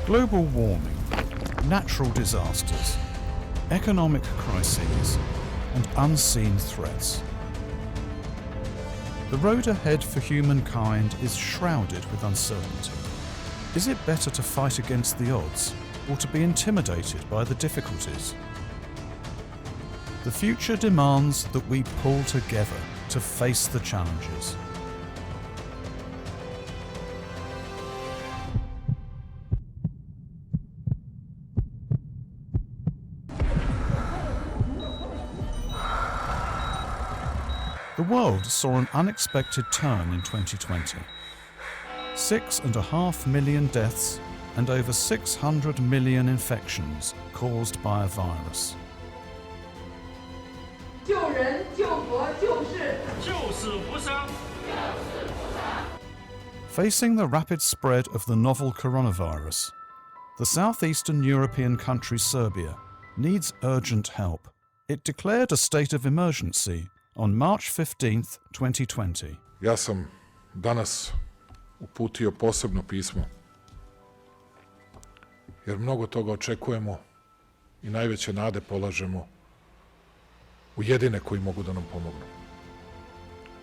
Global warming, natural disasters, economic crises, and unseen threats. The road ahead for humankind is shrouded with uncertainty. Is it better to fight against the odds or to be intimidated by the difficulties? The future demands that we pull together to face the challenges. The world saw an unexpected turn in 2020. 6.5 million deaths and over 600 million infections caused by a virus. 救人、救国、救世，救死扶伤。 Facing the rapid spread of the novel coronavirus, the southeastern European country Serbia needs urgent help. It declared a state of emergency on March 15th, 2020. Ja sam danas uputio posebno pismo, jer mnogo toga očekujemo i najveće nade polažemo u jedine koji mogu da nam pomognu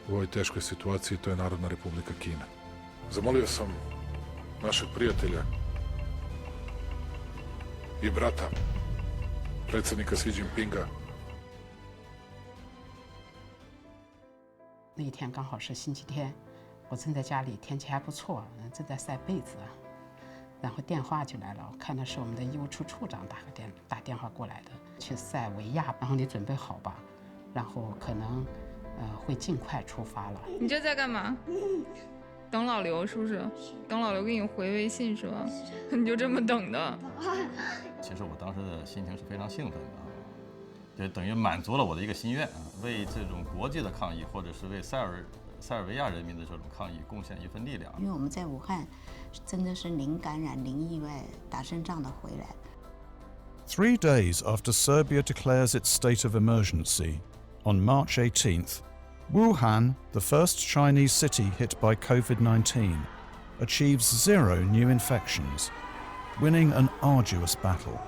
u ovoj teškoj situaciji, to je Narodna Republika Kina. Zamolio sam našeg prijatelja i brata, predsjednika Xi Jinpinga. 那一天刚好是星期天，我正在家里，天气还不错，正在晒被子，然后电话就来了，我看到是我们的医务处处长打电话过来的，去塞尔维亚，然后你准备好吧，然后可能会尽快出发了。你这在干嘛？等老刘是不是？等老刘给你回微信是吧？你就这么等的？其实我当时的心情是非常兴奋的。 就等于满足了我的一个心愿啊，为这种国际的抗疫，或者是为塞尔维亚人民的这种抗疫贡献一份力量。因为我们在武汉真的是零感染、零意外，打胜仗的回来。3 days after Serbia declares its state of emergency, on March 18th, Wuhan, the first Chinese city hit by COVID-19, achieves 0 new infections, winning an arduous battle.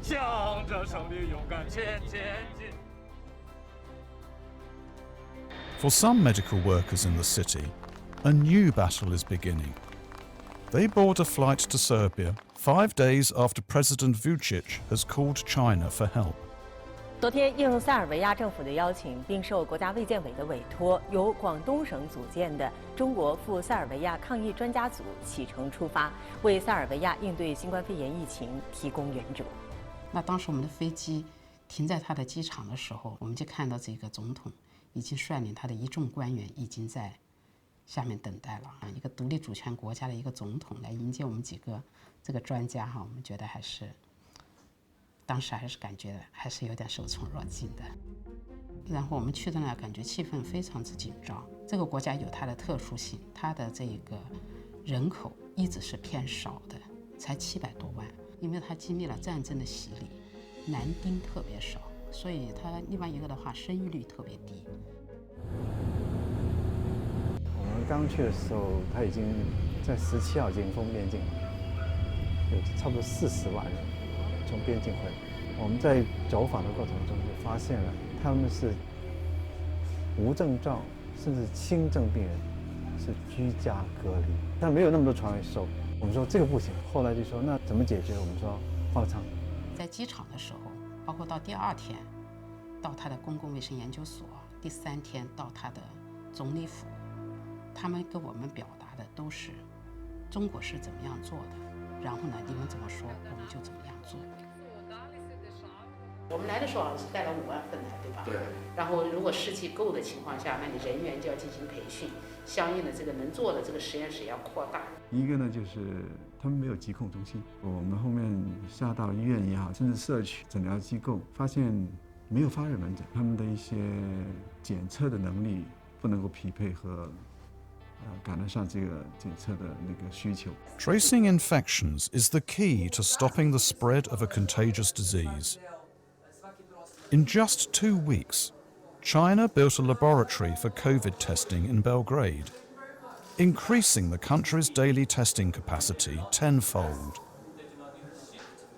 向着胜利勇敢前进。 For some medical workers in the city, a new battle is beginning. They board a flight to Serbia 5 days after President Vučić has called China for help. 昨天应塞尔维亚政府的邀请，并受国家卫健委的委托，由广东省组建的中国赴塞尔维亚抗疫专家组启程出发，为塞尔维亚应对新冠肺炎疫情提供援助。那当时我们的飞机停在他的机场的时候，我们就看到这个总统已经率领他的一众官员已经在下面等待了。一个独立主权国家的一个总统来迎接我们几个这个专家哈，我们觉得还是。 当时还是感觉还是有点受宠若惊的，然后我们去的那感觉气氛非常之紧张。这个国家有它的特殊性，它的这个人口一直是偏少的，才700多万，因为它经历了战争的洗礼，男丁特别少，所以它另外一个的话生育率特别低。我们刚去的时候，它已经在17号已经封边境了，有差不多40万人。 从边境回来，我们在走访的过程中就发现了，他们是无症状甚至轻症病人是居家隔离，但没有那么多床位收。我们说这个不行，后来就说那怎么解决？我们说方舱。在机场的时候，包括到第2天，到他的公共卫生研究所，第3天到他的总理府，他们跟我们表达的都是中国是怎么样做的。 然后呢，你们怎么说，我们就怎么样做。我们来的时候是带了5万份来，对吧？对。然后如果试剂够的情况下，那你人员就要进行培训，相应的这个能做的这个实验室要扩大。一个呢，就是他们没有疾控中心，我们后面下到医院也好，甚至社区诊疗机构，发现没有发热门诊，他们的一些检测的能力不能够匹配和。 赶得上这个检测的那个需求。Tracing infections is the key to stopping the spread of a contagious disease. In just 2 weeks, China built a laboratory for COVID testing in Belgrade, increasing the country's daily testing capacity tenfold.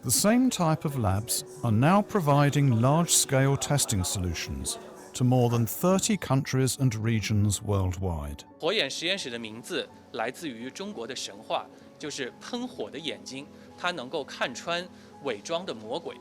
The same type of labs are now providing large-scale testing solutions to more than 30 countries and regions worldwide. 火眼实验室的名字来自于中国的神话，就是喷火的眼睛，它能够看穿伪装的魔鬼。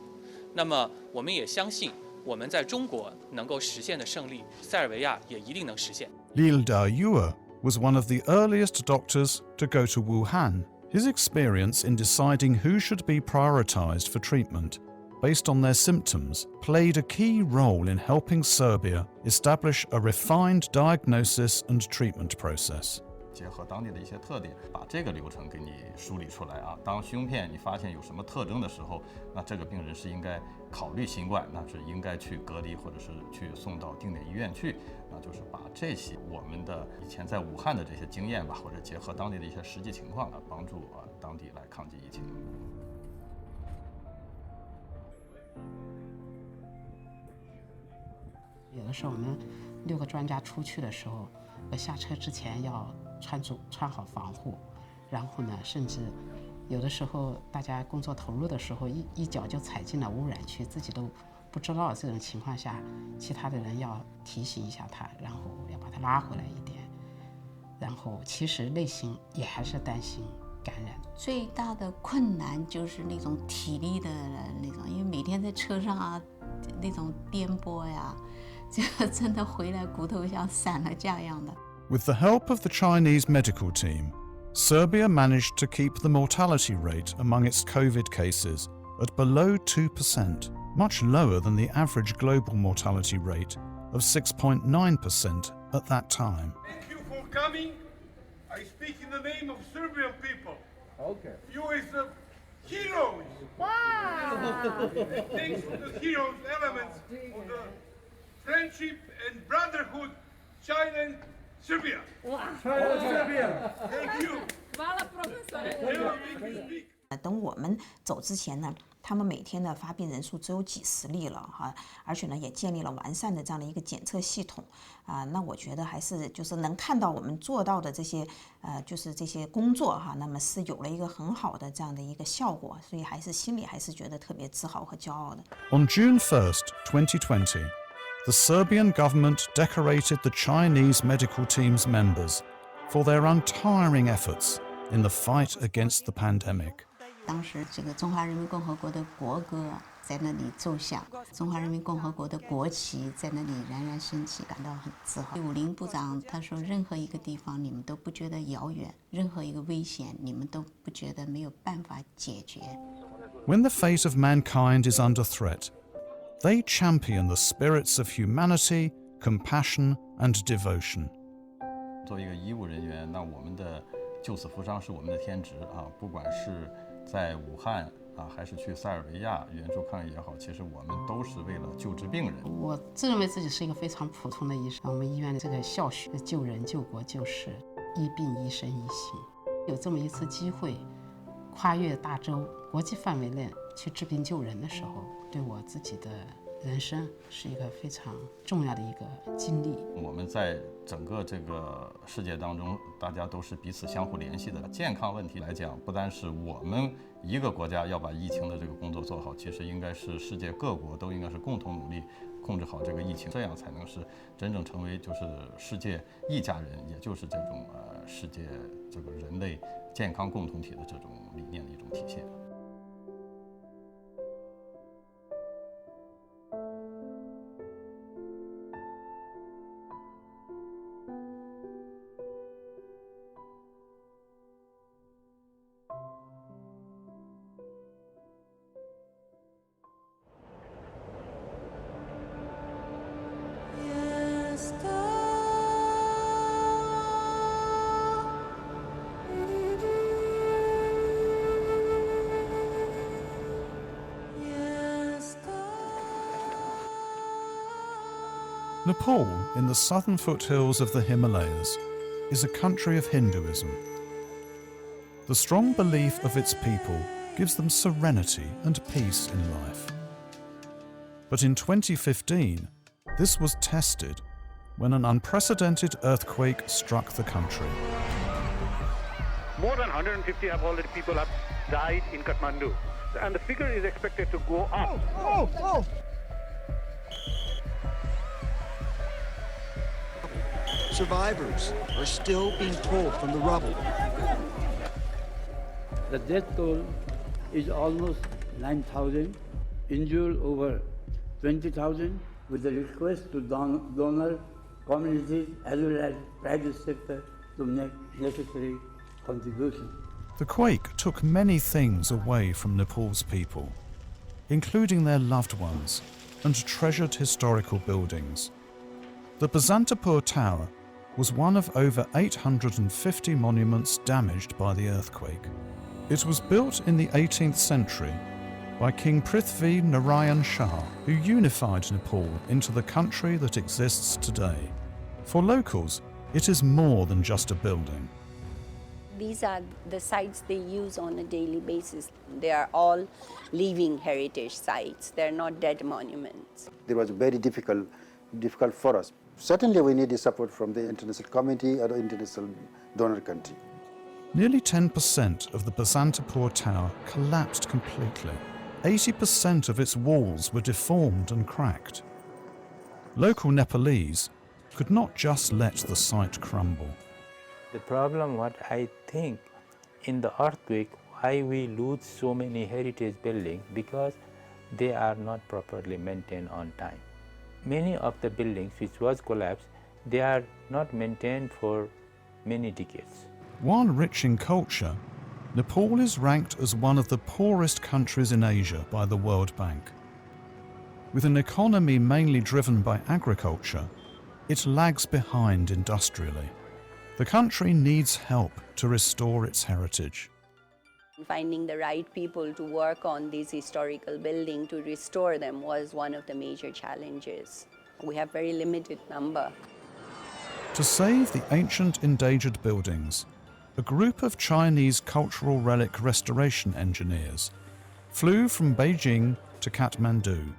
那么，我们也相信，我们在中国能够实现的胜利，塞尔维亚也一定能实现。Lil Da-Yue was one of the earliest doctors to go to Wuhan. His experience in deciding who should be prioritized for treatment based on their symptoms played a key role in helping Serbia establish a refined diagnosis and treatment process. 结合当地的一些特点，把这个流程给你梳理出来啊。当胸片你发现有什么特征的时候，那这个病人是应该考虑新冠，那是应该去隔离或者是去送到定点医院去。那就是把这些我们的以前在武汉的这些经验吧，或者结合当地的一些实际情况啊，帮助当地来抗击疫情。有的时候我们6个专家出去的时候，下车之前要穿好防护，然后呢，甚至有的时候大家工作投入的时候，一脚就踩进了污染区，自己都不知道。这种情况下，其他的人要提醒一下他，然后要把他拉回来一点。然后其实内心也还是担心感染。最大的困难就是那种体力的那种，因为每天在车上啊，那种颠簸呀，这个真的回来骨头像散了架一样的。With the help of the Chinese medical team, Serbia managed to keep the mortality rate among its COVID cases at below 2%, much lower than the average global mortality rate of 6.9% at that time. Thank you for coming. I speak in the name of Serbian people. Okay. You is heroes. Wow! Thanks to the heroes elements of the friendship and brotherhood, China and Serbia. China and Serbia. Thank you. Hvala, profesore. Never make you speak. 等我们走之前呢，他们每天的发病人数只有几十例了哈，而且呢也建立了完善的这样的一个检测系统啊。那我觉得还是就是能看到我们做到的这些就是这些工作哈，那么是有了一个很好的这样的一个效果，所以还是心里还是觉得特别自豪和骄傲的。On June 1st, 2020, the Serbian government decorated the Chinese medical team's members for their untiring efforts in the fight against the pandemic. 当时这个中华人民共和国的国歌在那里奏响，中华人民共和国的国旗在那里冉冉升起，感到很自豪。武林部长他说，任何一个地方你们都不觉得遥远，任何一个危险你们都不觉得没有办法解决。When the fate of mankind is under threat, they champion the spirits of humanity, compassion, and devotion. 作为一个医务人员，那我们的救死扶伤是我们的天职啊，不管是在武汉啊，还是去塞尔维亚援助抗疫也好，其实我们都是为了救治病人。我自认为自己是一个非常普通的医生，我们医院的这个校训救人、救国、救世，医病一生一行。有这么一次机会，跨越大洲、国际范围内去治病救人的时候，对我自己的人生是一个非常重要的一个经历。我们在整个这个世界当中，大家都是彼此相互联系的。健康问题来讲，不单是我们一个国家要把疫情的这个工作做好，其实应该是世界各国都应该是共同努力控制好这个疫情，这样才能是真正成为就是世界一家人，也就是这种世界这个人类健康共同体的这种理念的一种体现。Nepal, in the southern foothills of the Himalayas, is a country of Hinduism. The strong belief of its people gives them serenity and peace in life. But in 2015, this was tested when an unprecedented earthquake struck the country. More than 150 people have died in Kathmandu, and the figure is expected to go up. Survivors are still being pulled from the rubble. The death toll is almost 9,000, injured over 20,000, with the request to donor communities as well as private sector to make necessary contributions. The quake took many things away from Nepal's people, including their loved ones and treasured historical buildings. The Basantapur Tower was one of over 850 monuments damaged by the earthquake. It was built in the 18th century by King Prithvi Narayan Shah, who unified Nepal into the country that exists today. For locals, it is more than just a building. These are the sites they use on a daily basis. They are all living heritage sites. They're not dead monuments. It was very difficult for us. Certainly we need the support from the international community or the international donor country. Nearly 10% of the Basantapur Tower collapsed completely. 80% of its walls were deformed and cracked. Local Nepalese could not just let the site crumble. The problem, what I think, in the earthquake, why we lose so many heritage buildings, because they are not properly maintained on time. Many of the buildings which was collapsed, they are not maintained for many decades. While rich in culture, Nepal is ranked as one of the poorest countries in Asia by the World Bank. With an economy mainly driven by agriculture, it lags behind industrially. The country needs help to restore its heritage. Finding the right people to work on these historical buildings to restore them was one of the major challenges. We have very limited number. To save the ancient endangered buildings, a group of Chinese cultural relic restoration engineers flew from Beijing to Kathmandu.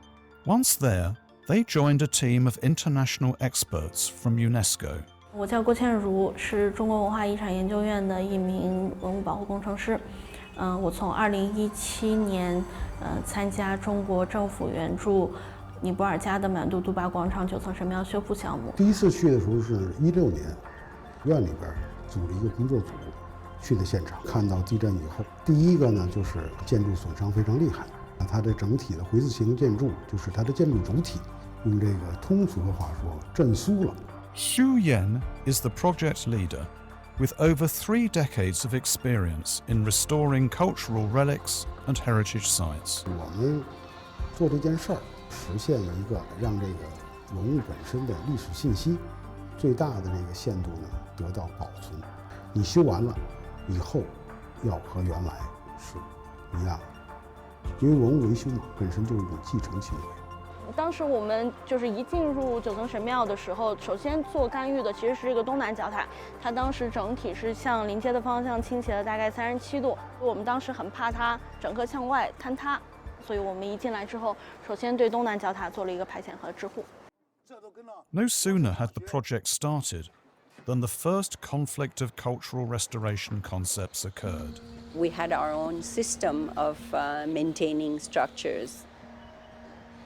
Once there, they joined a team of international experts from UNESCO. 我叫郭倩如，是中国文化遗产研究院的一名文物保护工程师。我从2017年参加中国政府援助尼泊尔加德满都杜巴广场9层神庙修复项目。第一次去的时候是16年，院里边组了一个工作组去的现场，看到地震以后，第一个呢就是建筑损伤非常厉害，它的整体的回字形建筑就是它的建筑主体，用这个通俗的话说，震酥了。Xu Yan is the project leader, with over 3 decades of experience in restoring cultural relics and heritage sites. 我们做这件事儿，实现了一个让这个文物本身的历史信息最大的这个限度呢得到保存。你修完了以后，要和原来是一样的，因为文物维修嘛本身就是一种继承行为。 当时我们就是一进入9层神庙的时候，首先做干预的其实是这个东南角塔，它当时整体是向临街的方向倾斜了大概37度。我们当时很怕它整个向外坍塌，所以我们一进来之后，首先对东南角塔做了一个排遣和支护。No sooner had the project started than the first conflict of cultural restoration concepts occurred. We had our own system of maintaining structures.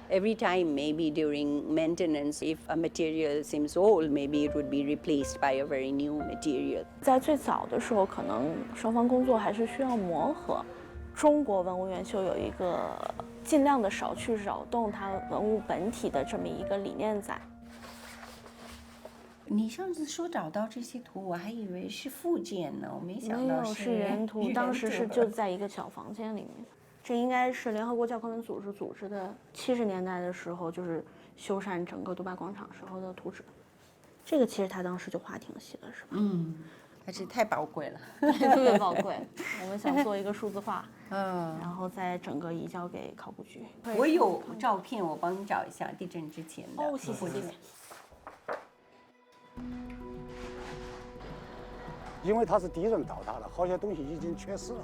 Every time, maybe during maintenance, if a material seems old, maybe it would be replaced by a very new material. 在最早的时候，可能双方工作还是需要磨合。中国文物研修有一个尽量的少去扰动它文物本体的这么一个理念在。你上次说找到这些图，我还以为是附件呢，我没想到是原图。当时是就在一个小房间里面。 这应该是联合国教科文组织组织的70年代的时候，就是修缮整个杜巴广场时候的图纸。这个其实他当时就画挺细的，是吧？嗯，还是太宝贵了，特别宝贵。我们想做一个数字化，然后再整个移交给考古局。我有照片，我帮你找一下地震之前的。哦，谢谢。因为它是地震倒塌的，好些东西已经缺失了。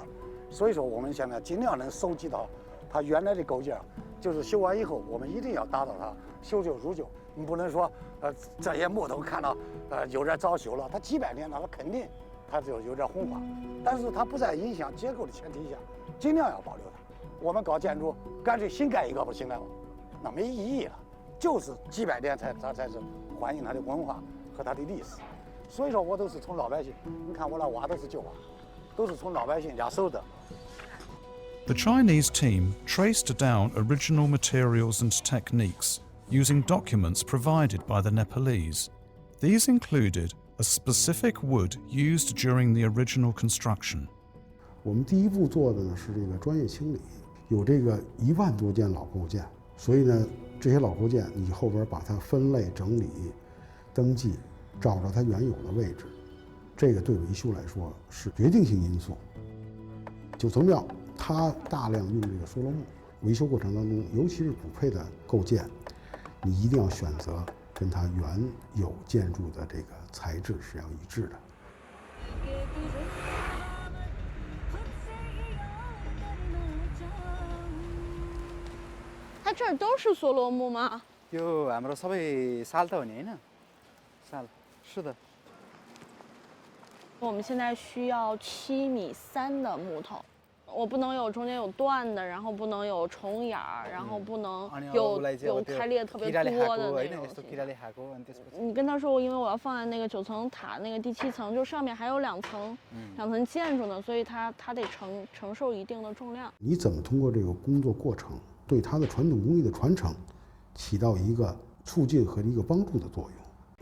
所以说，我们现在尽量能收集到它原来的构件，就是修完以后，我们一定要达到它修旧如旧。你不能说，这些木头看到，有点早朽了，它几百年了，它肯定它就有点红化，但是它不在影响结构的前提下，尽量要保留它。我们搞建筑，干脆新盖一个不行了吗？那没意义了，就是几百年它才是反映它的文化和它的历史。所以说我都是从老百姓，你看我那瓦都是旧瓦，都是从老百姓家收的。The Chinese team traced down original materials and techniques using documents provided by the Nepalese. These included a specific wood used during the original construction. 我们第一步做的呢是这个专业清理，有这个1万多件老构件，所以呢，这些老构件你后边把它分类整理、登记，找到它原有的位置，这个对维修来说是决定性因素。九层庙它大量用这个梭罗木，维修过程当中，尤其是补配的构件，你一定要选择跟它原有建筑的这个材质是要一致的。它这儿都是梭罗木吗？यो हाम्रो सबै साल त हो नि हैन? साल，是的。我们现在需要7.3米的木头，我不能有中间有断的，然后不能有重眼儿，然后不能有开裂特别多的那种。你跟他说，因为我要放在那个9层塔那个第7层，就上面还有2层建筑呢，所以它得承受一定的重量。你怎么通过这个工作过程，对它的传统工艺的传承，起到一个促进和一个帮助的作用？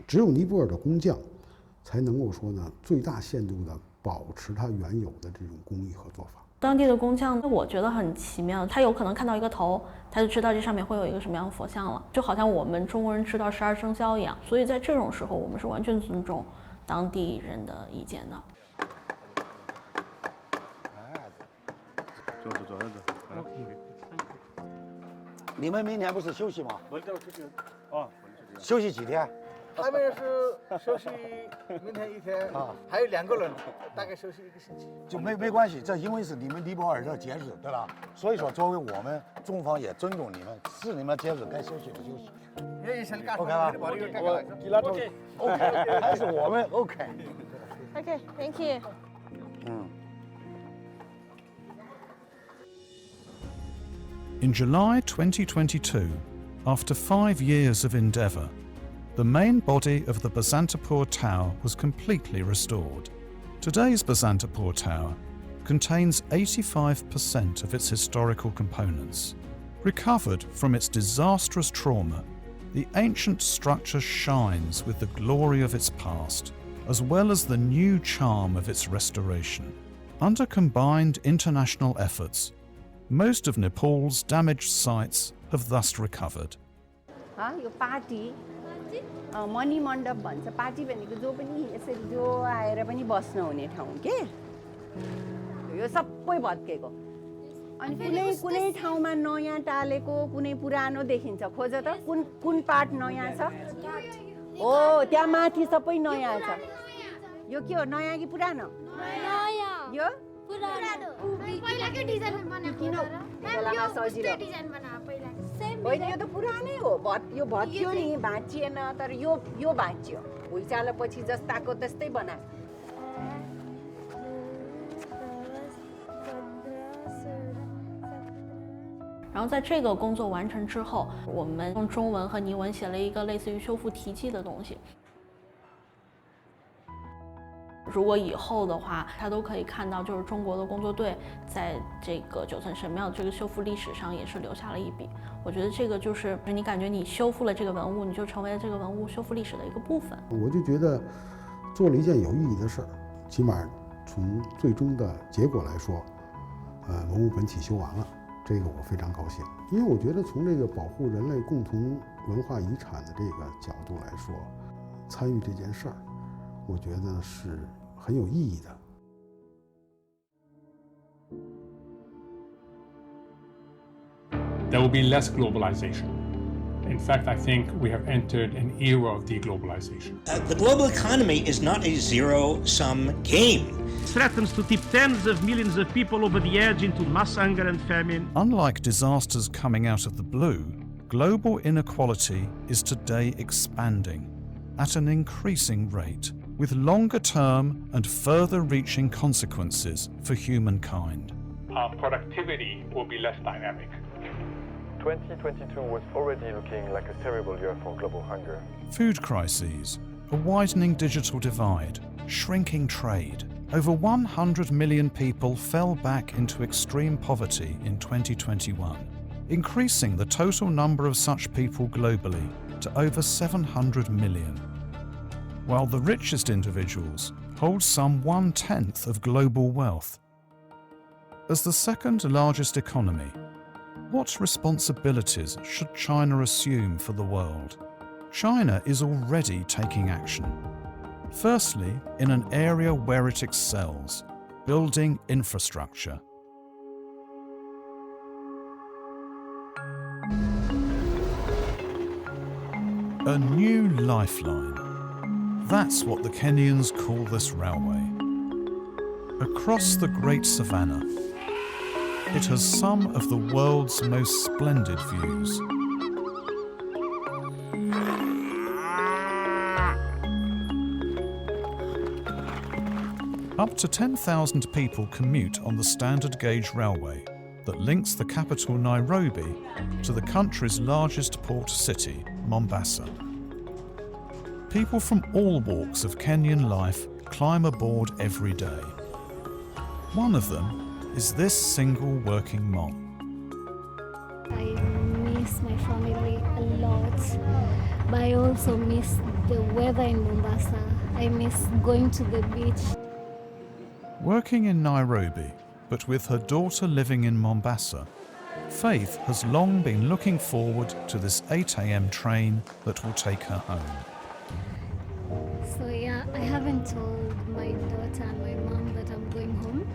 只有尼泊尔的工匠，才能够说呢，最大限度的保持它原有的这种工艺和做法。当地的工匠，我觉得很奇妙，他有可能看到一个头，他就知道这上面会有一个什么样的佛像了，就好像我们中国人知道12生肖一样。所以在这种时候，我们是完全尊重当地人的意见的。你们明天不是休息吗？休息几天？他们是休息明天1天啊，还有2个人，大概休息1个星期。就没关系，这因为是你们尼泊尔的节日，对吧？所以说，作为我们中方也尊重你们，是你们节日该休息的休息。OK 吧？OK， 还是我们 OK。OK，Thank you。In July 2022, after 5 years of endeavour, the main body of the Basantapur Tower was completely restored. Today's Basantapur Tower contains 85% of its historical components. Recovered from its disastrous trauma, the ancient structure shines with the glory of its past, as well as the new charm of its restoration. Under combined international efforts, most of Nepal's damaged sites have thus recovered. यो party Mani Mandap भन्छ party भनेको जो पनि यसरी जो आएर पनि बस्न हुने ठाउँ के यो सबै भत्केको अनि कुनै ठाउँमा नयाँ टालेको कुनै पुरानो देखिन्छ खोज त कुन पार्ट नयाँ छ हो त्यहाँ माथि सबै नयाँ छ यो के हो नयाँ कि पुरानो नयाँ यो पुरानो पहिलाकै डिजाइन बनाएको बेलामा सजिलो डिजाइन बनाएको पहिला होइन यो त पुरानै हो यो भत्कियो नि भाँचिएन तर यो भाँचियो भुइँचालोपछि जस्ताको त्यस्तै बना 然后在这个工作完成之后，我们用中文和尼文写了一个类似于修复题记的东西。如果以后的话，他都可以看到，就是中国的工作队在这个9层神庙这个修复历史上也是留下了一笔。我觉得这个就是你感觉你修复了这个文物，你就成为了这个文物修复历史的一个部分。我就觉得做了一件有意义的事儿，起码从最终的结果来说，文物本体修完了。 这个我非常高兴，因为我觉得从这个保护人类共同文化遗产的这个角度来说，参与这件事儿，我觉得是很有意义的。There will be less globalization. In fact, I think we have entered an era of deglobalization. The global economy is not a zero-sum game. It threatens to tip tens of millions of people over the edge into mass hunger and famine. Unlike disasters coming out of the blue, global inequality is today expanding at an increasing rate, with longer-term and further-reaching consequences for humankind. Productivity will be less dynamic. 2022 was already looking like a terrible year for global hunger. Food crises, a widening digital divide, shrinking trade. Over 100 million people fell back into extreme poverty in 2021, increasing the total number of such people globally to over 700 million. While the richest individuals hold some 1/10 of global wealth. As the second largest economy, what responsibilities should China assume for the world? China is already taking action. Firstly, in an area where it excels, building infrastructure. A new lifeline. That's what the Kenyans call this railway. Across the Great Savannah, it has some of the world's most splendid views. Up to 10,000 people commute on the standard gauge railway that links the capital Nairobi to the country's largest port city, Mombasa. People from all walks of Kenyan life climb aboard every day. One of them is this single working mom. I miss my family a lot, but I also miss the weather in Mombasa. I miss going to the beach. Working in Nairobi, but with her daughter living in Mombasa, Faith has long been looking forward to this 8 a.m. train that will take her home. So yeah, I haven't told my daughter and my mom that I'm going home.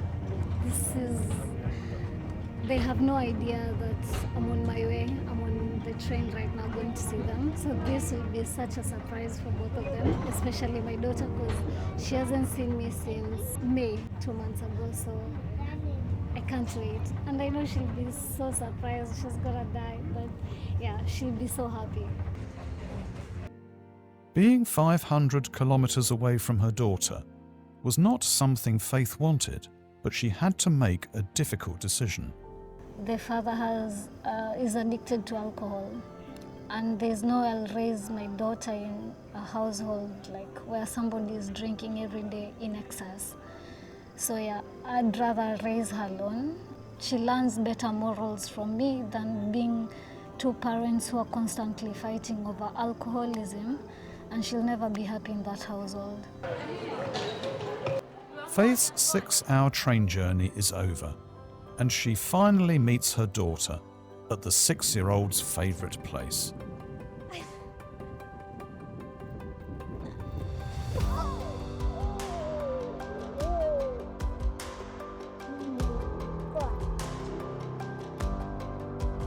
They have no idea that I'm on my way. I'm on the train right now going to see them. So this will be such a surprise for both of them, especially my daughter because she hasn't seen me since May, 2 months ago. So I can't wait. And I know she'll be so surprised. She's gonna die, but yeah, she'll be so happy. Being 500 kilometers away from her daughter was not something Faith wanted, but she had to make a difficult decision. The father is addicted to alcohol, and there's no way I'll raise my daughter in a household like where somebody is drinking every day in excess. So yeah, I'd rather raise her alone. She learns better morals from me than being two parents who are constantly fighting over alcoholism, and she'll never be happy in that household. Faith's 6-hour train journey is over, and she finally meets her daughter at the 6-year-old's favourite place.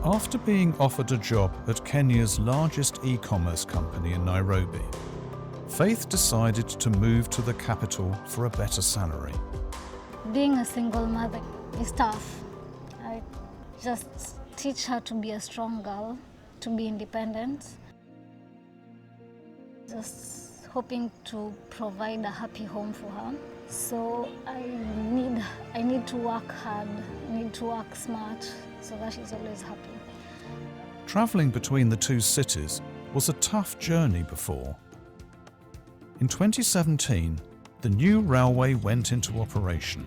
After being offered a job at Kenya's largest e-commerce company in Nairobi, Faith decided to move to the capital for a better salary. Being a single mother is tough. I just teach her to be a strong girl, to be independent. Just hoping to provide a happy home for her. So I need to work hard, I need to work smart so that she's always happy. Travelling between the two cities was a tough journey before. In 2017, the new railway went into operation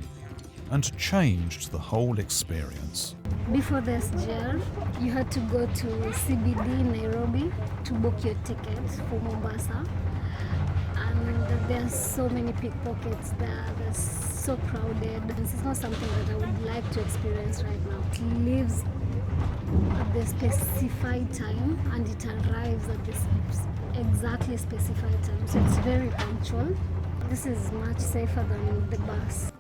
and changed the whole experience. Before the SGR, you had to go to CBD Nairobi to book your ticket for Mombasa. And there's so many pickpockets there, there's so crowded. This is not something that I would like to experience right now. It leaves at the specified time and it arrives at this exactly specified time. So it's very punctual. This is much safer than the bus.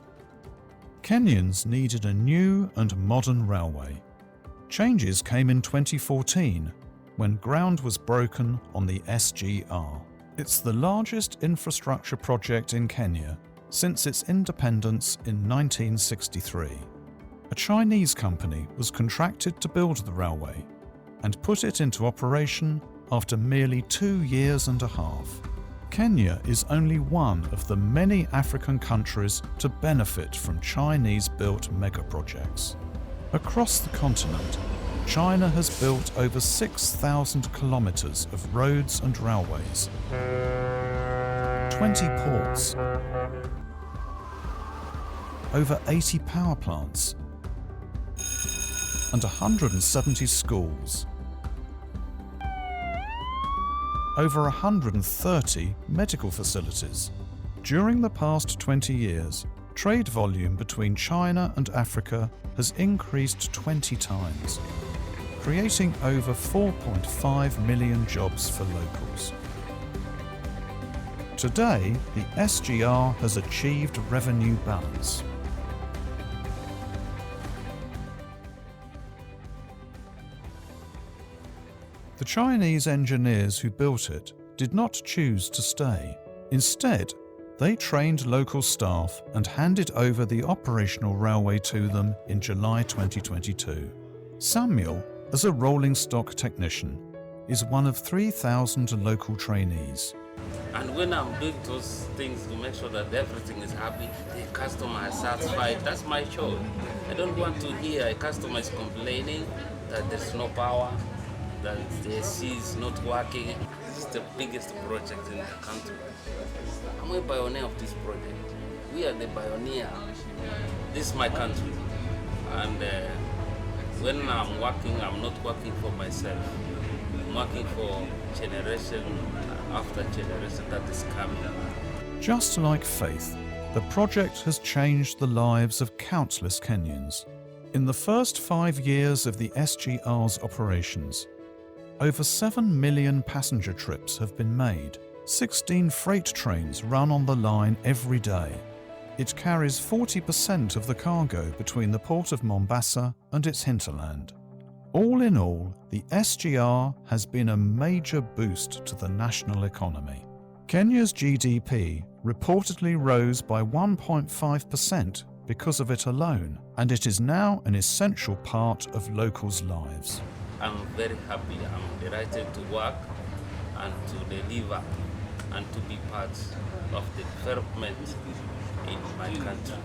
Kenyans needed a new and modern railway. Changes came in 2014 when ground was broken on the SGR. It's the largest infrastructure project in Kenya since its independence in 1963. A Chinese company was contracted to build the railway and put it into operation after merely 2 years and a half. Kenya is only one of the many African countries to benefit from Chinese-built megaprojects. Across the continent, China has built over 6,000 kilometers of roads and railways, 20 ports, over 80 power plants, and 170 schools. Over 130 medical facilities. During the past 20 years, trade volume between China and Africa has increased 20 times, creating over 4.5 million jobs for locals. Today, the SGR has achieved revenue balance. The Chinese engineers who built it did not choose to stay. Instead, they trained local staff and handed over the operational railway to them in July 2022. Samuel, as a rolling stock technician, is one of 3,000 local trainees. And when I'm doing those things to make sure that everything is happy, the customer is satisfied, that's my job. I don't want to hear a customer is complaining that there's no power, that the AC is not working. This is the biggest project in the country. I'm a pioneer of this project. We are the pioneer. This is my country. And when I'm working, I'm not working for myself. I'm working for generation after generation that is coming. Just like faith, the project has changed the lives of countless Kenyans. In the first 5 years of the SGR's operations, over 7 million passenger trips have been made. 16 freight trains run on the line every day. It carries 40% of the cargo between the port of Mombasa and its hinterland. All in all, the SGR has been a major boost to the national economy. Kenya's GDP reportedly rose by 1.5% because of it alone, and it is now an essential part of locals' lives. I'm very happy. I'm delighted to work and to deliver and to be part of the development in my country.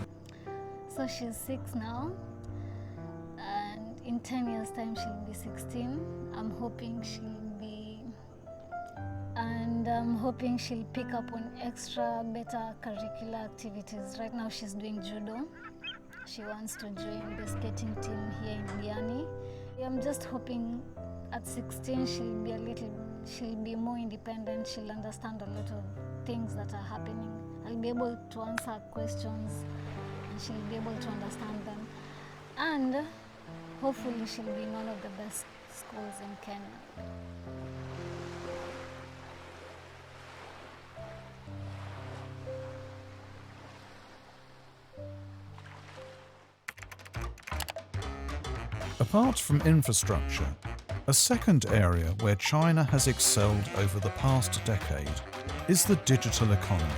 So she's 6 now, and in 10 years' time she'll be 16. I'm hoping she'll pick up on extra better curricular activities. Right now she's doing judo. She wants to join the skating team here in Diani. I'm just hoping at 16 she'll be more independent, she'll understand a lot of things that are happening. I'll be able to answer questions and she'll be able to understand them. And hopefully she'll be in one of the best schools in Kenya. Apart from infrastructure, a second area where China has excelled over the past decade is the digital economy.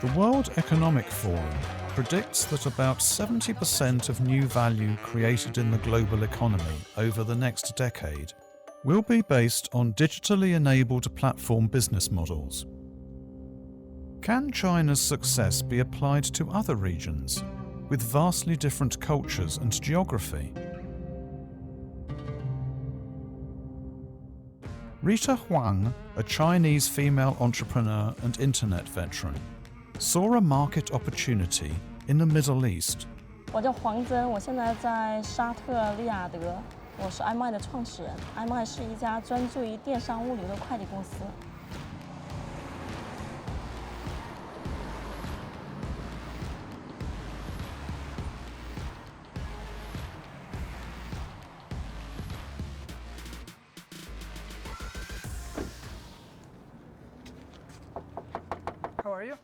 The World Economic Forum predicts that about 70% of new value created in the global economy over the next decade will be based on digitally enabled platform business models. Can China's success be applied to other regions with vastly different cultures and geography? Rita Huang, a Chinese female entrepreneur and internet veteran, saw a market opportunity in the Middle East. 我叫黄真，我现在在沙特利雅得，我是 Eine 的创始人。Eine 是一家专注于电商物流的快递公司。How are you?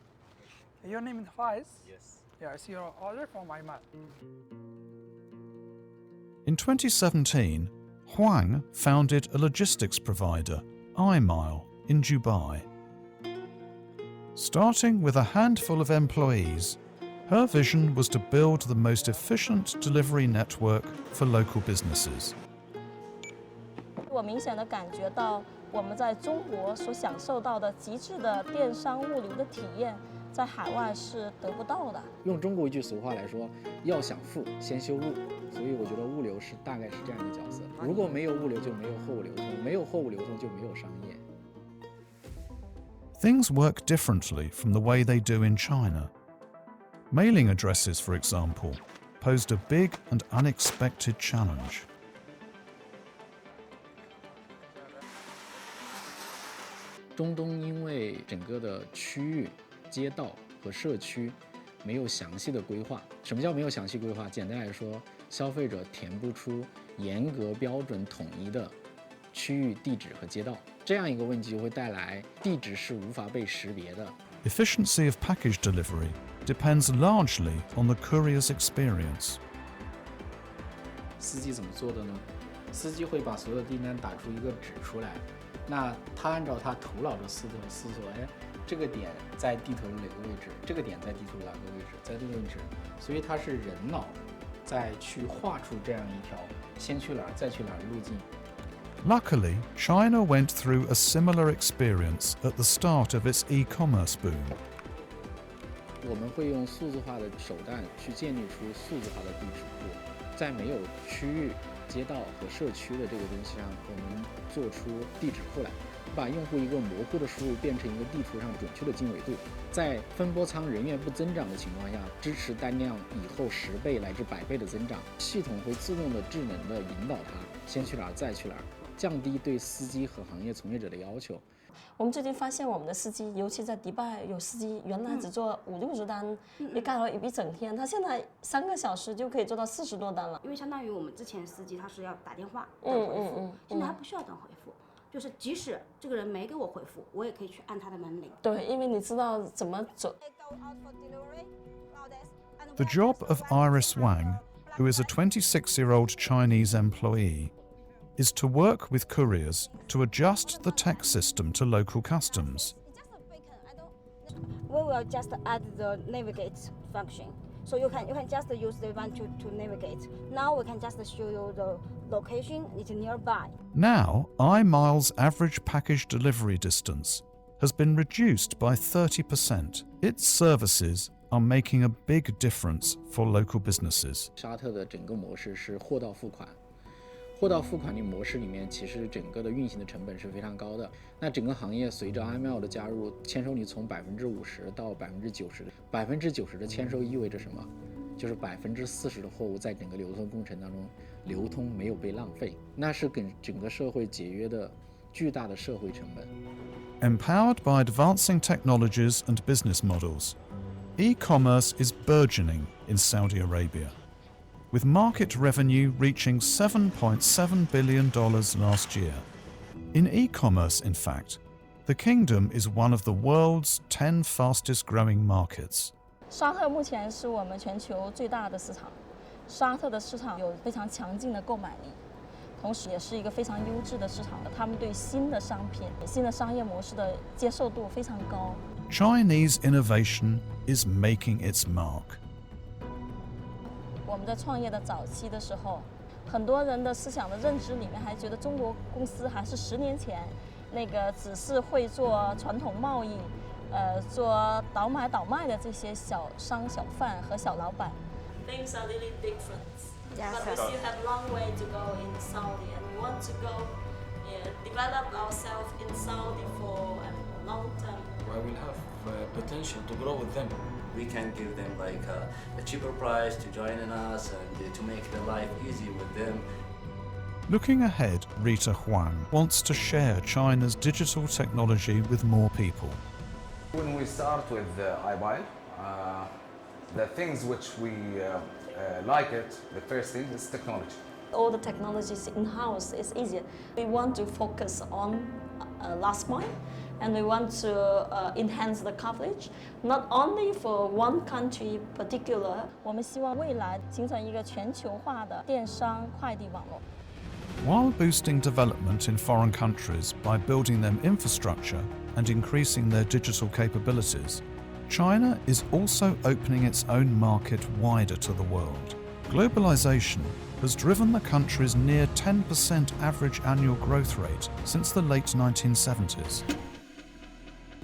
Your name is Faiz? Yes. Yeah, I see your order from my man. In 2017, Huang founded a logistics provider, Eine, in Dubai. Starting with a handful of employees, her vision was to build the most efficient delivery network for local businesses. 我明显地感觉到，我们在中国所享受到的极致的电商物流的体验，在海外是得不到的。用中国一句俗话来说，要想富，先修路。所以我觉得物流是大概是这样一个角色。如果没有物流，就没有货物流通；没有货物流通，就没有商业。Things work differently from the way they do in China. Mailing addresses, for example, posed a big and unexpected challenge. 中东因为整个的区域、街道和社区没有详细的规划。什么叫没有详细规划？简单来说，消费者填不出严格标准统一的区域地址和街道，这样一个问题就会带来地址是无法被识别的。Efficiency of package delivery depends largely on the courier's experience. 司机怎么做的呢？司机会把所有的订单打出一个纸出来，那他按照他头脑的思索，这个点在地图哪个位置，这个点在地图哪个位置，在这个位置，所以他是人脑再去画出这样一条先去哪儿再去哪儿的路径。Luckily, China went through a similar experience at the start of its e-commerce boom. 我们会用数字化的手段去建立出数字化的地址库，在没有区域、街道和社区的这个东西上，我们做出地址库来，把用户一个模糊的输入变成一个地图上准确的经纬度，在分拨仓人员不增长的情况下，支持单量以后10倍乃至100倍的增长，系统会自动的智能的引导它先去哪儿再去哪儿，降低对司机和行业从业者的要求。我们最近发现，我们的司机，尤其在迪拜，有司机原来只做50-60单，也干了一整天，他现在3个小时就可以做到40多单了。因为相当于我们之前司机他是要打电话等回复，现在他不需要等回复，就是即使这个人没给我回复，我也可以去按他的门铃。对，因为你知道怎么走。The job of Iris Wang, who is a 26-year-old Chinese employee, is to work with couriers to adjust the tech system to local customs. We will just add the navigate function. So you can just use the one to navigate. Now we can just show you the location, it's nearby. Now, iMile's average package delivery distance has been reduced by 30%. Its services are making a big difference for local businesses. 沙特的整个模式是货到付款。货到付款的模式里面，其实整个的运行的成本是非常高的。那整个行业随着 iMile 的加入，签收率从50%到90%，90%的签收意味着什么？就是40%的货物在整个流通工程当中流通没有被浪费，那是给整个社会节约的巨大的社会成本。Empowered by advancing technologies and business models, e-commerce is burgeoning in Saudi Arabia, with market revenue reaching $7.7 billion last year. In e-commerce, in fact, the kingdom is one of the world's 10 fastest growing markets. 沙特目前是我们全球最大的市场，沙特的市场有非常强劲的购买力，同时也是一个非常优质的市场，他们对新的商品、新的商业模式的接受度非常高。Chinese innovation is making its mark. 我们在创业的早期的时候，很多人的思想的认知里面还觉得中国公司还是10年前那个只是会做传统贸易，做倒买倒卖的这些小商小贩和小老板。Things are really different, but we still have a long way to go in Saudi, and we want to go develop ourselves in Saudi for a long term. Well, we'll have potential to grow with them. We can give them like a cheaper price to join in us and to make their life easy with them. Looking ahead, Rita Huang wants to share China's digital technology with more people. When we start with iMile, the things which we like it, the first thing is technology. All the technologies in-house is easier. We want to focus on last mile, and we want to enhance the coverage, not only for one country particular. 我们希望未来形成一个全球化的电商快递网络。While boosting development in foreign countries by building them infrastructure and increasing their digital capabilities, China is also opening its own market wider to the world. Globalization has driven the country's near 10% average annual growth rate since the late 1970s.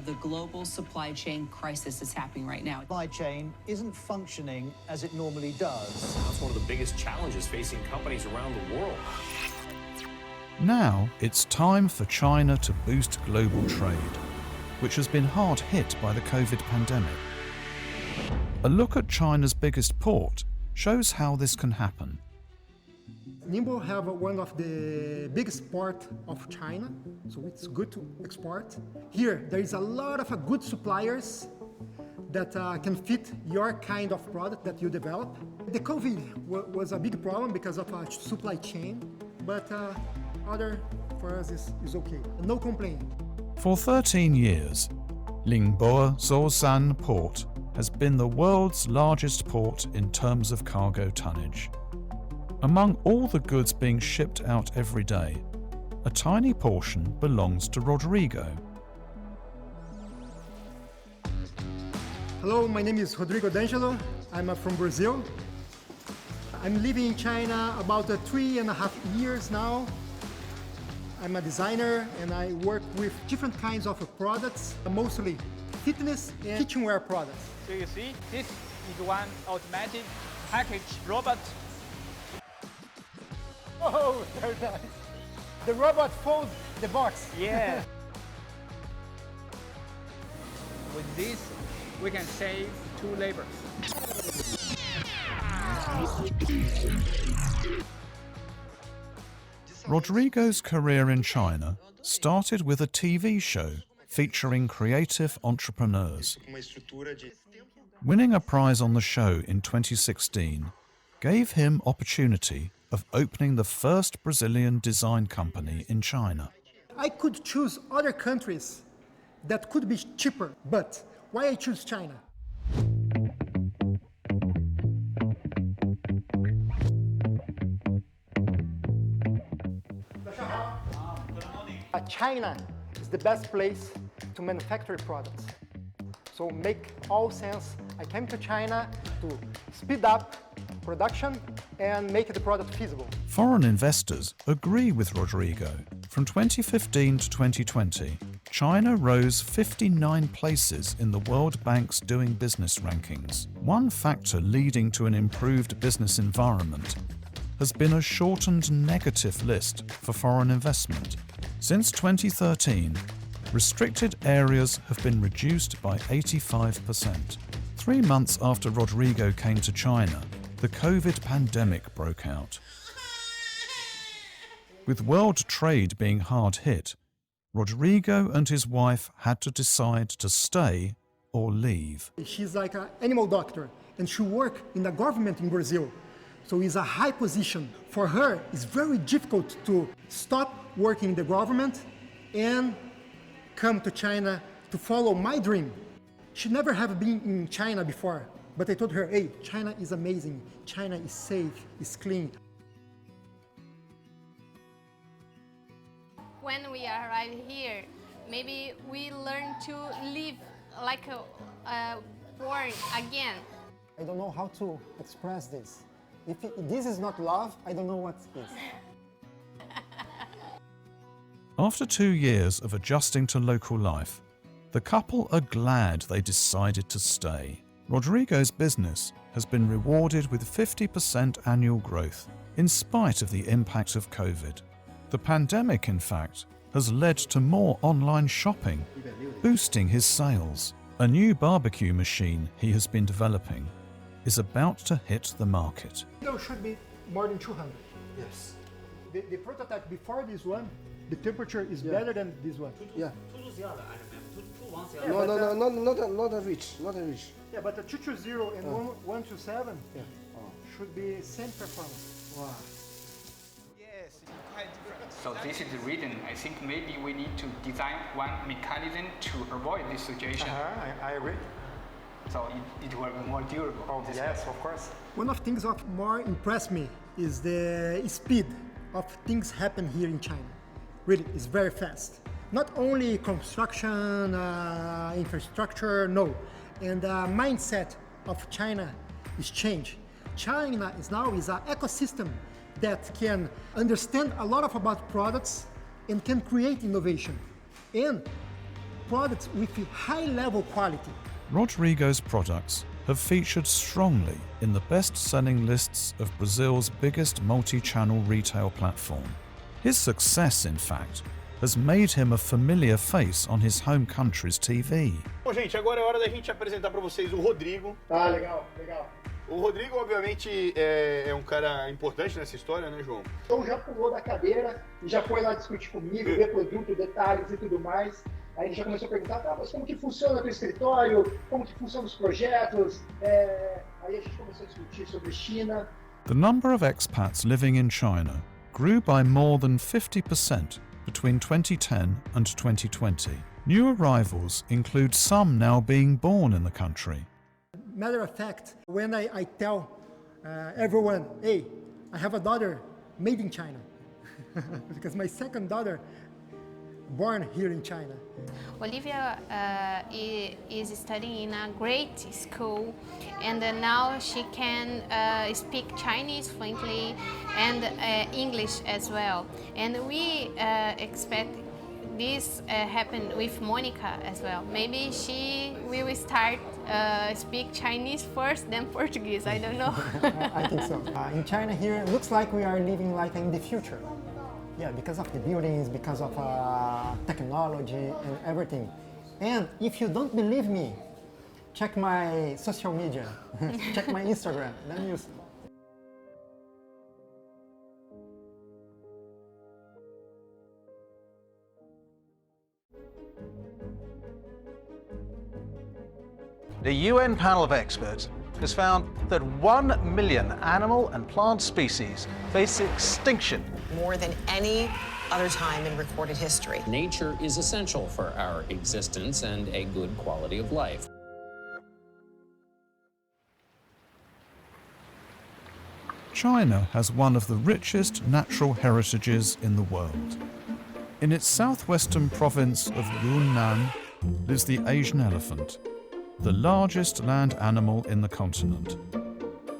The global supply chain crisis is happening right now. Supply chain isn't functioning as it normally does. That's one of the biggest challenges facing companies around the world. Now it's time for China to boost global trade, which has been hard hit by the COVID pandemic. A look at China's biggest port shows how this can happen. Ningbo have one of the biggest port of China, so it's good to export. Here, there is a lot of good suppliers that can fit your kind of product that you develop. The COVID was a big problem because of our supply chain, but other for us is okay. No complaint. For 13 years, Ningbo Zhoushan Port has been the world's largest port in terms of cargo tonnage. Among all the goods being shipped out every day, a tiny portion belongs to Rodrigo. Hello, my name is Rodrigo D'Angelo. I'm from Brazil. I'm living in China about 3.5 years now. I'm a designer and I work with different kinds of products, mostly fitness and kitchenware products. So you see, this is one automatic package robot. Oh, very nice. The robot folds the box. Yeah. With this, we can save 2 labors. Rodrigo's career in China started with a TV show featuring creative entrepreneurs. Winning a prize on the show in 2016 gave him opportunity of opening the first Brazilian design company in China. I could choose other countries that could be cheaper, but why I choose China? China is the best place to manufacture products. So make all sense. I came to China to speed up production and make the product feasible. Foreign investors agree with Rodrigo. From 2015 to 2020, China rose 59 places in the World Bank's Doing Business rankings. One factor leading to an improved business environment has been a shortened negative list for foreign investment. Since 2013, restricted areas have been reduced by 85%. 3 months after Rodrigo came to China, the COVID pandemic broke out. With world trade being hard hit, Rodrigo and his wife had to decide to stay or leave. She's like an animal doctor, and she works in the government in Brazil. So it's a high position. For her, it's very difficult to stop working in the government and come to China to follow my dream. She never have been in China before, but I told her, hey, China is amazing. China is safe, it's clean. When we arrive here, maybe we learn to live like born again. I don't know how to express this. If this is not love, I don't know what is. After 2 years of adjusting to local life, the couple are glad they decided to stay. Rodrigo's business has been rewarded with 50% annual growth, in spite of the impact of COVID. The pandemic, in fact, has led to more online shopping, boosting his sales. A new barbecue machine he has been developing is about to hit the market. There should be more than 200. Yes. The prototype before this one, the temperature is better than this one. Yeah. No, not a reach. Yeah, but the 220 and 127 should be same performance. Wow. Yes, quite different. So this is the reason I think maybe we need to design one mechanism to avoid this situation. I agree. So it will be more durable. Oh, yes, of course. One of the things that more impressed me is the speed of things happen here in China. Really, it's very fast. Not only construction, infrastructure, no. And the mindset of China is changed. China is now an ecosystem that can understand a lot about products and can create innovation and products with a high level quality. Rodrigo's products have featured strongly in the best-selling lists of Brazil's biggest multi-channel retail platform. His success, in fact, has made him a familiar face on his home country's TV. Bom, gente, agora é hora da gente apresentar para vocês o Rodrigo. Ah, legal. O Rodrigo, obviamente, é um cara importante nessa história, né, João? Então já pulou da cadeira e já foi lá discutir comigo, ver produto, detalhes e tudo mais. Aí ele já começou a perguntar, tá, mas como que funciona o teu escritório? Como que funcionam os projetos? Aí a gente começou a discutir sobre China. The number of expats living in China grew by more than 50% between 2010 and 2020. New arrivals include some now being born in the country. Matter of fact, when I tell everyone, hey, I have a daughter made in China, because my second daughter born here in China. Olivia is studying in a great school, and now she can speak Chinese fluently and English as well. And we expect this happen with Monica as well. Maybe she will start speak Chinese first, then Portuguese. I don't know. I think so. In China here, it looks like we are living like in the future. Yeah, because of the buildings, because of technology and everything. And if you don't believe me, check my social media, check my Instagram, then you see. The UN panel of experts has found that 1 million animal and plant species face extinction. More than any other time in recorded history. Nature is essential for our existence and a good quality of life. China has one of the richest natural heritages in the world. In its southwestern province of Yunnan lives the Asian elephant, the largest land animal in the continent.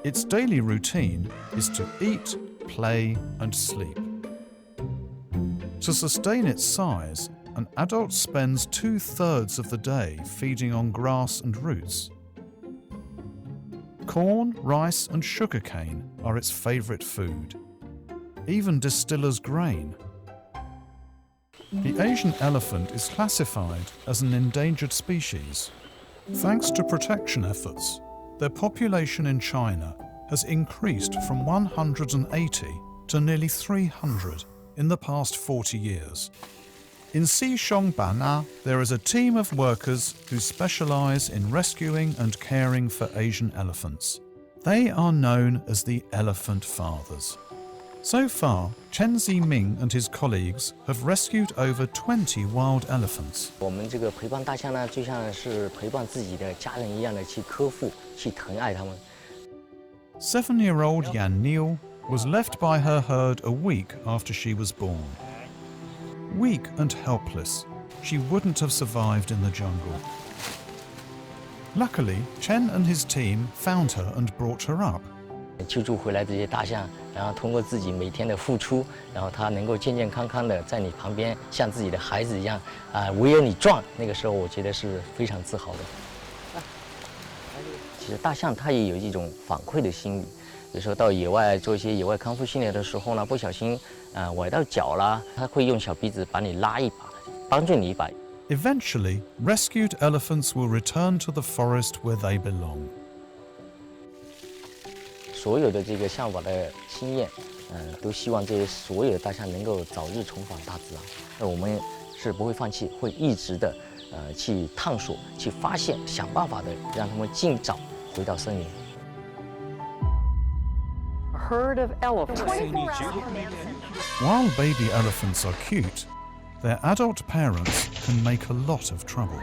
Its daily routine is to eat, play, and sleep. To sustain its size, an adult spends 2/3 of the day feeding on grass and roots. Corn, rice, and sugarcane are its favorite food, even distiller's grain. The Asian elephant is classified as an endangered species. Thanks to protection efforts, their population in China has increased from 180 to nearly 300 in the past 40 years. In Xishuangbanna, there is a team of workers who specialize in rescuing and caring for Asian elephants. They are known as the Elephant Fathers. So far, Chen Ziming and his colleagues have rescued over 20 wild elephants. 我们这个陪伴大象呢，就像是陪伴自己的家人一样的去呵护、去疼爱它们。 7-year-old Yan Neil was left by her herd a week after she was born. Weak and helpless, she wouldn't have survived in the jungle. Luckily, Chen and his team found her and brought her up. 救助回来这些大象，然后通过自己每天的付出，然后它能够健健康康的在你旁边，像自己的孩子一样，唯有你壮，那个时候我觉得是非常自豪的。其实大象它也有一种反馈的心理，有时候到野外做一些野外康复训练的时候呢，不小心崴到脚啦，它会用小鼻子把你拉一把，帮助你一把。Eventually, rescued elephants will return to the forest where they belong. 所有的这个向往的心愿，都希望这些所有的大象能够早日重返大自然。那我们是不会放弃，会一直的去探索、去发现、想办法的，让他们尽早回到森林。A herd of elephants. While baby elephants are cute, their adult parents can make a lot of trouble.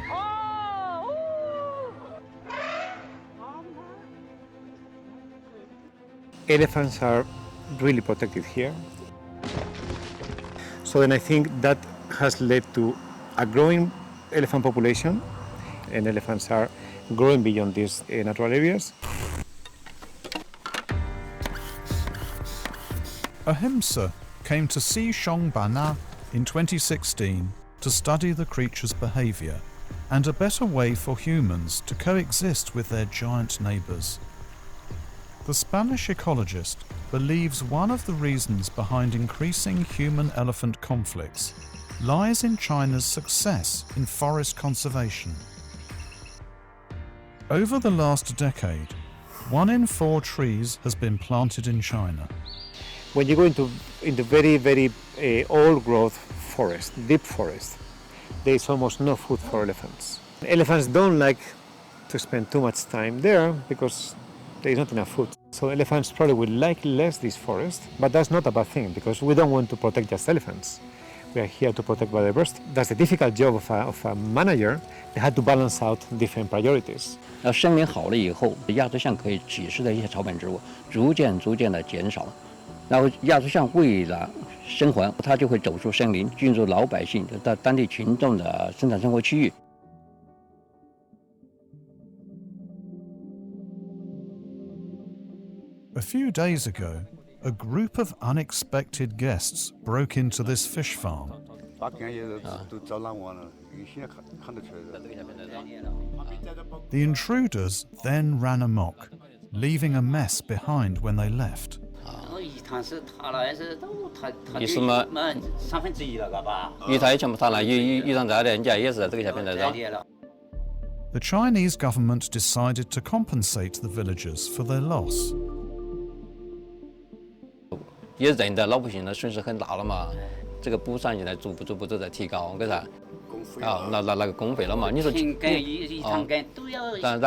Elephants are really protected here. So then I think that has led to a growing elephant population, and elephants are growing beyond these natural areas. Ahimsa came to Xishuangbanna in 2016 to study the creature's behavior and a better way for humans to coexist with their giant neighbors. The Spanish ecologist believes one of the reasons behind increasing human-elephant conflicts lies in China's success in forest conservation. Over the last decade, 1 in 4 trees has been planted in China. When you go into very, very old growth forest, deep forest, there is almost no food for elephants. Elephants don't like to spend too much time there because there is not enough food. So elephants probably will like less this forest, but that's not a bad thing because we don't want to protect just elephants. We are here to protect biodiversity. That's the difficult job of a manager. They had to balance out different priorities. 森林好了以后，亚洲象可以挤食的一些草本植物逐渐的减少，然后亚洲象为了生还，它就会走出森林，进入老百姓的当地群众的生产生活区域。A few days ago, a group of unexpected guests broke into this fish farm. The intruders then ran amok, leaving a mess behind when they left. 你什么1/3了，吧？鱼台全部塌了，鱼塘在的，人家也是在这个下面来的。 The Chinese government decided to compensate the villagers for their loss. 也人的老百姓的损失很大了嘛，这个补偿现在逐步都在提高，为啥？啊，那个工费了嘛，你说然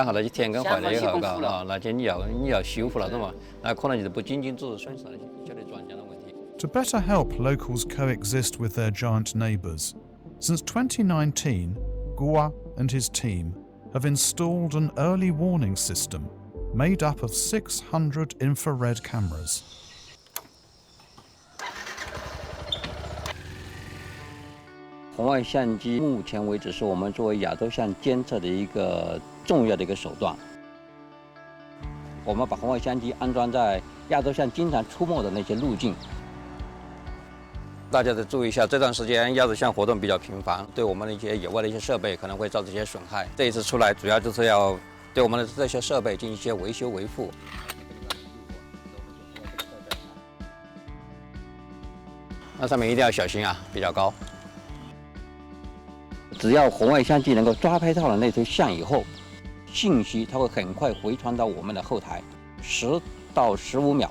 后那些田埂坏了以后，那些你要修复了的嘛，那可能就是不仅仅只是损失那些小的庄稼的问题。To better help locals coexist with their giant neighbours, since 2019, Gua and his team have installed an early warning system made up of 600 infrared cameras. 红外相机目前为止是我们作为亚洲象监测的一个重要的一个手段。我们把红外相机安装在亚洲象经常出没的那些路径。大家得注意一下，这段时间亚洲象活动比较频繁，对我们的一些野外的一些设备可能会造成一些损害。这一次出来主要就是要对我们的这些设备进行一些维修维护。那上面一定要小心啊，比较高。 只要红外相机能够抓拍到了那头象以后，信息它会很快回传到我们的后台，10到15秒，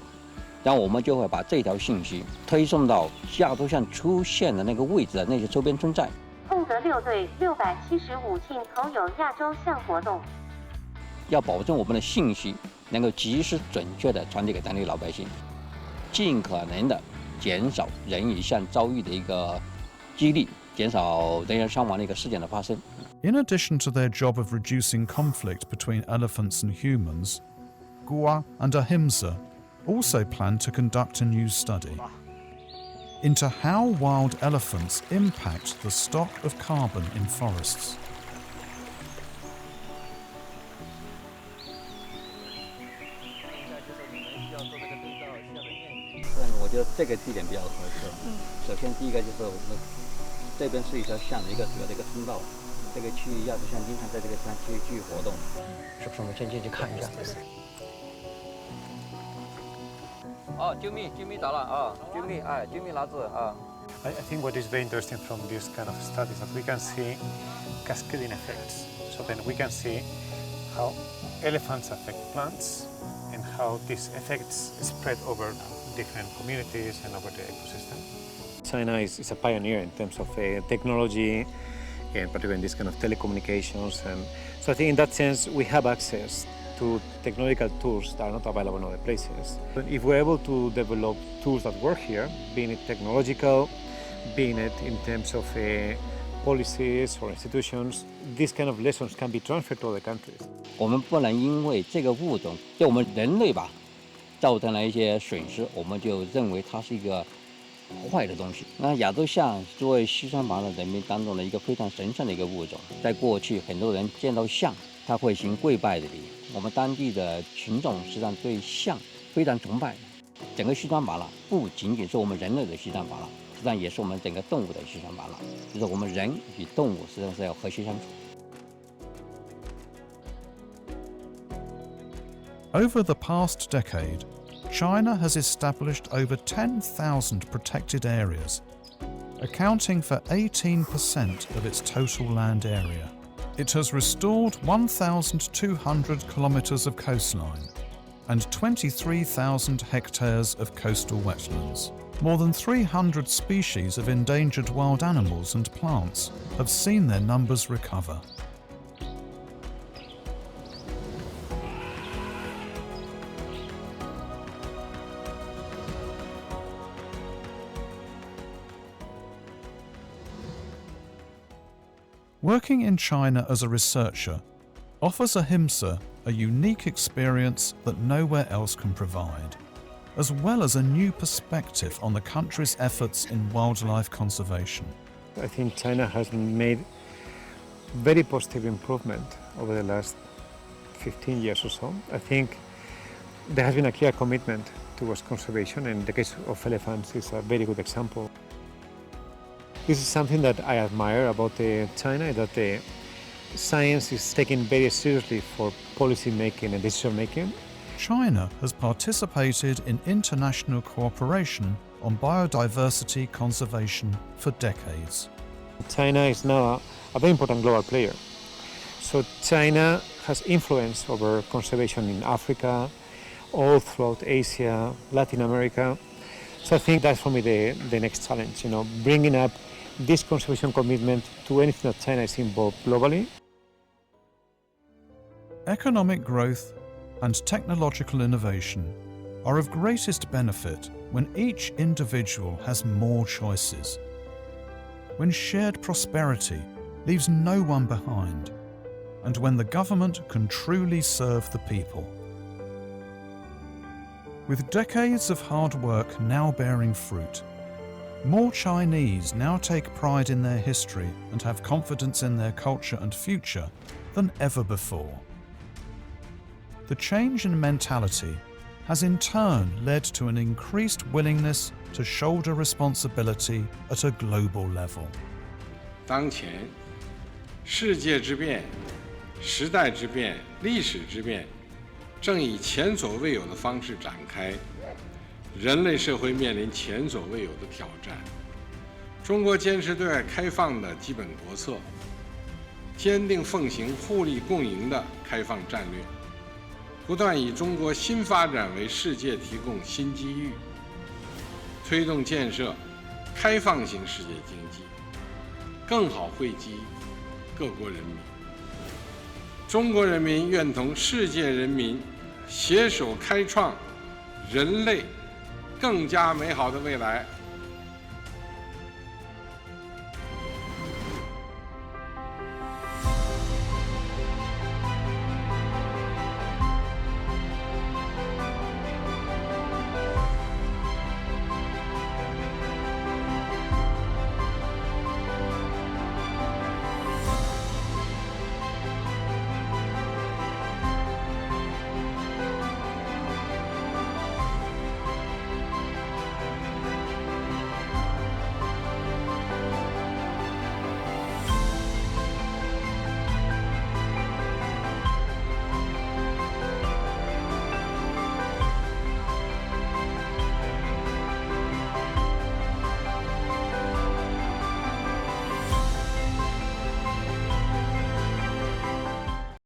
然后我们就会把这条信息推送到亚洲象出现的那个位置的那些周边村寨。凤德6队675庆头有亚洲象活动。要保证我们的信息能够及时准确地传递给当地老百姓，尽可能的减少人与象遭遇的一个几率。 减少人员伤亡的一个事件的发生。In addition to their job of reducing conflict between elephants and humans, Gua and Ahimsa also plan to conduct a new study into how wild elephants impact the stock of carbon in forests. 我觉得这个地点比较合适。首先第一个就是我们。 这边是一条象的一个主要的一个通道，这个区域亚洲象经常在这个山区继续活动，是不是？我们先进去看一下。哦，救命到了啊！救命！哎，救命！老子啊！ I think what is very interesting from this kind of studies that we can see cascading effects. So then we can see how elephants affect plants and how these effects spread over different communities and over the ecosystem. China is a pioneer in terms of technology, and particularly in this kind of telecommunications. And so I think in that sense, we have access to technological tools that are not available in other places. But if we're able to develop tools that work here, being it technological, being it in terms of policies or institutions, these kind of lessons can be transferred to other countries. 我们不能因为这个物种对我们人类吧造成了一些损失，我们就认为它是一个坏的东西。那亚洲象作为西双版纳人民当中的一个非常神圣的一个物种，在过去很多人见到象，他会行跪拜的礼。我们当地的群众实际上对象非常崇拜。整个西双版纳不仅仅是我们人类的西双版纳，实际上也是我们整个动物的西双版纳，就是我们人与动物实际上是要和谐相处。Over the past decade, China has established over 10,000 protected areas, accounting for 18% of its total land area. It has restored 1,200 kilometers of coastline and 23,000 hectares of coastal wetlands. More than 300 species of endangered wild animals and plants have seen their numbers recover. Working in China as a researcher offers Ahimsa a unique experience that nowhere else can provide, as well as a new perspective on the country's efforts in wildlife conservation. I think China has made very positive improvement over the last 15 years or so. I think there has been a clear commitment towards conservation, and the case of elephants is a very good example. This is something that I admire about China, that the science is taken very seriously for policy making and decision making. China has participated in international cooperation on biodiversity conservation for decades. China is now a very important global player. So China has influence over conservation in Africa, all throughout Asia, Latin America. So I think that's for me the next challenge, bringing up this conservation commitment to anything that China is involved globally. Economic growth and technological innovation are of greatest benefit when each individual has more choices, when shared prosperity leaves no one behind, and when the government can truly serve the people. With decades of hard work now bearing fruit, more Chinese now take pride in their history and have confidence in their culture and future than ever before. The change in mentality has in turn led to an increased willingness to shoulder responsibility at a global level. 当前，世界之变、时代之变、历史之变，正以前所未有的方式展开。人类社会面临前所未有的挑战。中国坚持对外开放的基本国策，坚定奉行互利共赢的开放战略，不断以中国新发展为世界提供新机遇，推动建设开放型世界经济，更好惠及各国人民。中国人民愿同世界人民携手开创人类更加美好的未来。